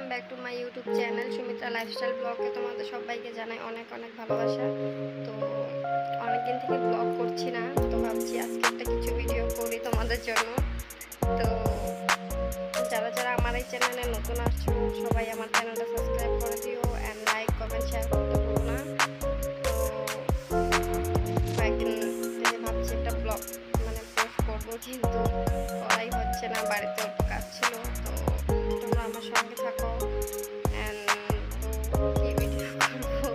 Welcome back to my YouTube channel Sumitra lifestyle ব্লগে তোমাদের সবাইকে জানাই অনেক অনেক ভালোবাসা। তো অনেকদিন থেকে ব্লগ করছি না, তো ভাবছি আজকে একটা কিছু ভিডিও করি তোমাদের জন্য। তো যারা যারা আমার এই চ্যানেলে নতুন আসছো সবাই আমার চ্যানেলটা সাবস্ক্রাইব করে দিও অ্যান্ড লাইক কমেন্ট শেয়ার করতে ভুলো না। তো কয়েকদিন থেকে ভাবছি একটা ব্লগ পোস্ট করবো, কিন্তু করাই হচ্ছে না, বাড়িতে একটু কাজ ছিল। তো তোমরা আমার সঙ্গে থাকো অ্যান্ড কী ভিডিও করবো,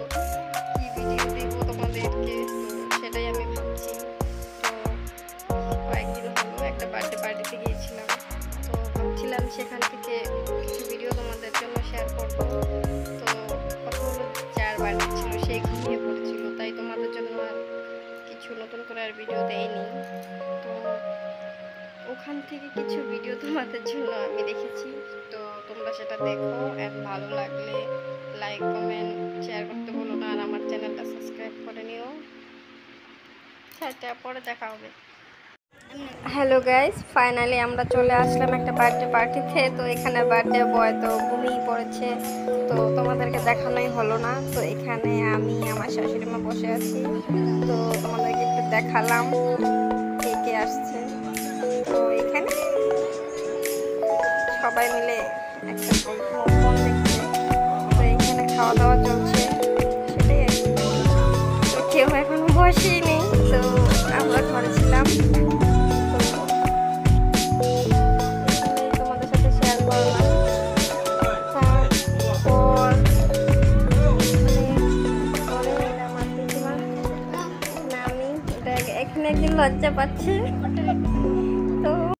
কী ভিডিও দেবো তোমাদেরকে, তো সেটাই আমি ভাবছি। তো কয়েকদিন হলো একটা বার্থডে পার্টিতে গিয়েছিলাম, তো ভাবছিলাম সেখান থেকে কিছু ভিডিও তোমাদের জন্য শেয়ার করবো। তো কথা হলো যার বার্থডে ছিল সে ঘুমিয়ে পড়েছিল, তাই তোমাদের জন্য আর কিছু নতুন করে আর ভিডিও দেয়নি। তো ওখান থেকে কিছু ভিডিও তোমাদের জন্য আমি রেখেছি, তো তোমরা সেটা দেখো অ্যান্ড ভালো লাগলে লাইক কমেন্ট শেয়ার করতে বলো না, আর আমার চ্যানেলটা সাবস্ক্রাইব করে নিও। পরে দেখা হবে। হ্যালো গাইস, ফাইনালি আমরা চলে আসলাম একটা বার্থডে পার্টিতে। তো এখানে বার্থডে বয় তো ঘুমিয়ে পড়েছে, তো তোমাদেরকে দেখানোই হলো না। তো এখানে আমি আমার শাশুড়ি মা বসে আছি, তো তোমাদেরকে একটু দেখালাম কে কে আসছে। তো এখানে সবাই মিলে একটা ফোন দেখছে, তো এখানে খাওয়া দাওয়া চলছে, সেটাই আর কি। তো কেউ এখনো বসেই নেই, তো আমরা ঘরে ছিলাম। তোমাদের সাথে শেয়ার করলাম। তারপর আমি এখানে একদিন লজ্জা পাচ্ছে।